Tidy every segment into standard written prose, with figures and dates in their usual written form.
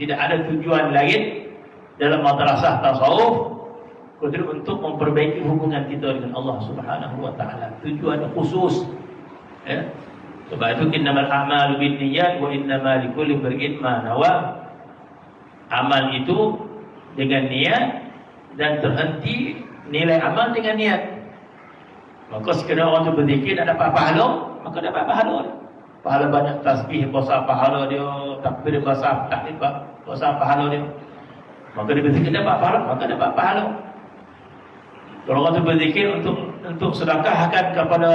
Tidak ada tujuan lain dalam madrasah tasawuf kecuali untuk memperbaiki hubungan kita dengan Allah Subhanahu wa taala. Tujuan khusus. Ya. Sebab itu innamal a'malu binniyat wa innamal likulli imrin ma nawa. Amal itu dengan niat dan terhenti nilai amal dengan niat. Maka sekiranya orang tu berzikir nak dapat pahala, maka dapat pahala. Pahala banyak tasbih besar pahala dia, takbir besar takbir besar pahala dia. Maka dia berzikir dapat pahala, maka dapat pahala. Kalau orang tu berzikir untuk sedekahkan kepada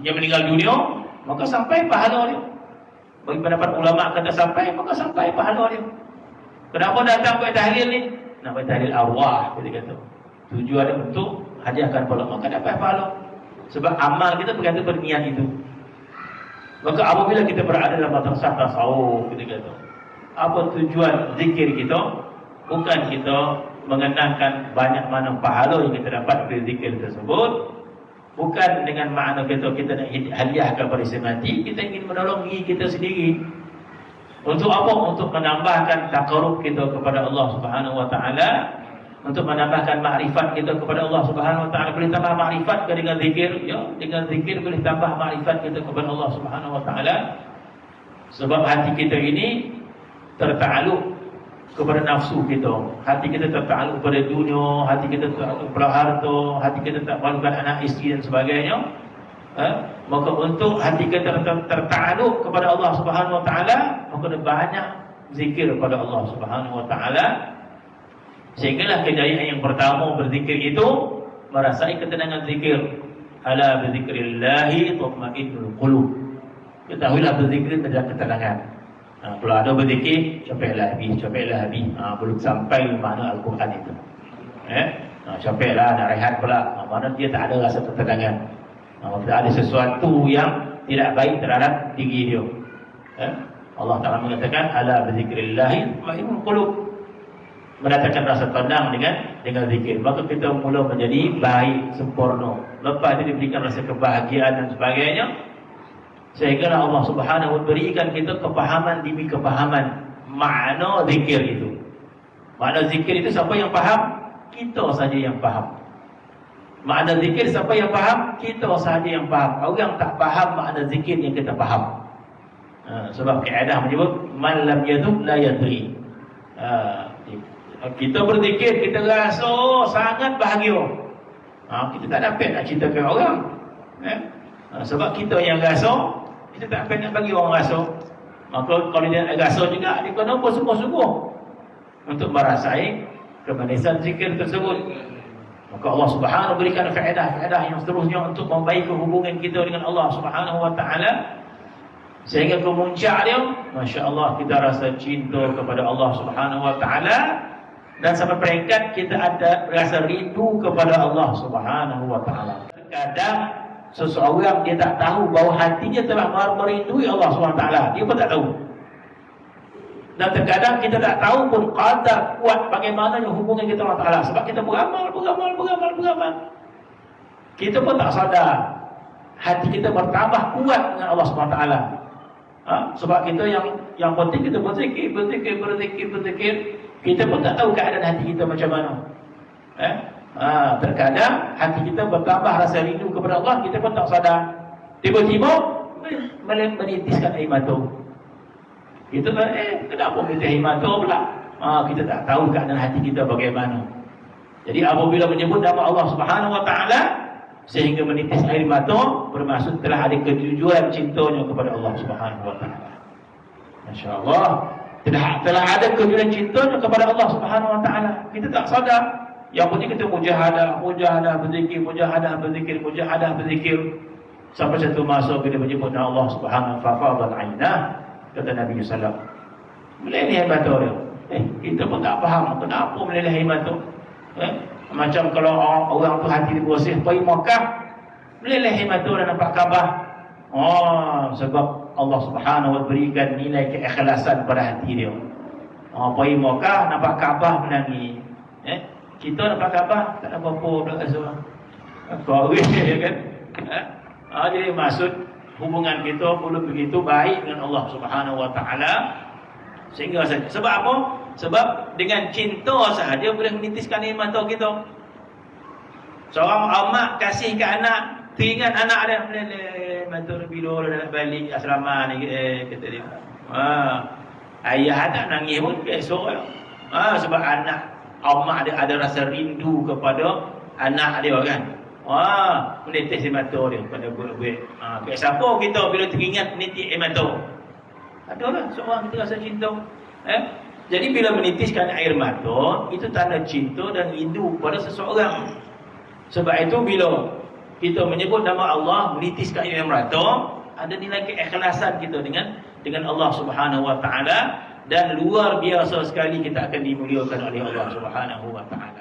yang meninggal dunia, maka sampai pahala dia. Bagi pendapat ulama kata sampai, maka sampai pahala dia. Kenapa datang buat tahlil ni? Nak buat tahlil arwah, dia kata. Tujuan dia untuk hadiahkan pahala, maka dapat pahala. Sebab amal kita bergantung pada niat itu. Maka apabila kita berada dalam madrasah tasawuf, kita kata, apa tujuan zikir kita? Bukan kita mengenangkan banyak mana pahala yang kita dapat dari zikir tersebut. Bukan dengan makna kita nak hadiah kepada si mati. Kita ingin menolong diri kita sendiri. Untuk apa? Untuk menambahkan takarub kita kepada Allah Subhanahu wa taala, untuk menambahkan makrifat kita kepada Allah Subhanahu wa taala. Boleh tambah makrifat ke dengan zikir, ya, dengan zikir boleh tambah makrifat kita kepada Allah Subhanahu wa taala. Sebab hati kita ini tertakluk kepada nafsu kita. Hati kita tertakluk kepada dunia, hati kita tertakluk kepada harta, hati kita tak malukan anak isteri dan sebagainya. Maka untuk hati kita tertakluk kepada Allah Subhanahu wa taala, maka banyak zikir kepada Allah Subhanahu wa taala. Sehinggalah kejayaan yang pertama berzikir itu merasai ketenangan zikir. Ala bizikrillahi tatma'innul qulub. Ketahuilah berzikir terdapat ketenangan. Kalau ada berzikir, capeklah habis. Belum sampai mana Al-Quran itu. Capeklah nak rehat pula. Mana dia tak ada rasa ketenangan. Ada sesuatu yang tidak baik terhadap diri dia. Allah Ta'ala mengatakan ala bizikrillahi tatma'innul qulub. Mendatangkan rasa tenang dengan zikir. Maka kita mula menjadi baik, sempurna. Lepas itu diberikan rasa kebahagiaan dan sebagainya. Sehingga Allah Subhanahu wa taala berikan kita kepahaman demi kepahaman makna zikir itu. Makna zikir itu siapa yang faham? Kita saja yang faham. Makna zikir siapa yang faham? Kita saja yang faham. Orang tak faham makna zikir yang kita faham. Sebab kaedah menyebut man lam yadhuk la yadri. Kita berzikir, kita rasa sangat bahagia. Kita tak dapat nak ceritakan orang. Sebab kita yang rasa, kita tak dapat nak bagi orang rasa. Maka kalau dia nak rasa juga, dia kena bersungguh-sungguh untuk merasai kemanisan zikir tersebut. Maka Allah Subhanahu berikan faedah-faedah yang seterusnya untuk membaiki hubungan kita dengan Allah Subhanahu wa taala. Sehingga kemuncak dia, Masya Allah, kita rasa cinta kepada Allah Subhanahu wa taala. Dan sampai peringkat kita ada rasa rindu kepada Allah Subhanahu wa taala. Terkadang seseorang dia tak tahu bahawa hatinya telah merindui Allah Subhanahu wa taala. Dia pun tak tahu. Dan terkadang kita tak tahu pun qadar kuat bagaimana hubungan kita dengan Allah Taala. Sebab kita beramal. Kita pun tak sadar hati kita bertambah kuat dengan Allah Subhanahu wa taala. Sebab kita yang penting kita berzikir. Kita pun tak tahu keadaan hati kita macam mana. Terkadang hati kita bertambah rasa rindu kepada Allah, kita pun tak sadar. Tiba-tiba menitiskan air mata. Kita kenapa menitis air mata pula? Kita tak tahu keadaan hati kita bagaimana. Jadi apabila menyebut nama Allah Subhanahu wa taala sehingga menitis air mata, bermaksud telah ada kejujuran cintanya kepada Allah Subhanahu wa taala. Masya-Allah. Telah ada kejujuran cintanya kepada Allah Subhanahu wa taala. Kita tak sadar. Yang penting kita mujahadah, berzikir. Sampai satu masa bila menyebut nama Allah Subhanahu wa taala, ainah, kata Nabi sallallahu alaihi wasallam, meleleh mata dia. Kita pun tak faham kenapa meleleh mata. Macam kalau orang tu hati dia bersih, pergi Mekah, meleleh mata dan nampak Kaabah. Sebab Allah Subhanahu wa taala berikan nilai keikhlasan pada hati dia. Pergi Mekah nampak Kaabah menangis. Kita nampak Kaabah tak ada apa-apa dah rasa. Kau kan? Jadi maksud hubungan kita perlu begitu baik dengan Allah Subhanahu wa taala Sehingga saja. Sebab apa? Sebab dengan cinta sahaja boleh menitiskan air mata kita. Seorang mak kasih ke anak, teringat anak dia, mata bila nak balik asrama ni, kata dia. Ayah tak nangis pun besok. Sebab anak, mak dia ada rasa rindu kepada anak dia kan. Menitis air mata dia pada buat-buat. Kat siapa kita bila teringat menitis air mata? Adalah seorang kita rasa cinta. Jadi bila menitiskan air mata, itu tanda cinta dan rindu pada seseorang. Sebab itu bila kita menyebut nama Allah, menitiskan air mata, ada nilai keikhlasan kita dengan Allah Subhanahu Wa Taala, dan luar biasa sekali kita akan dimuliakan oleh Allah Subhanahu Wa Taala.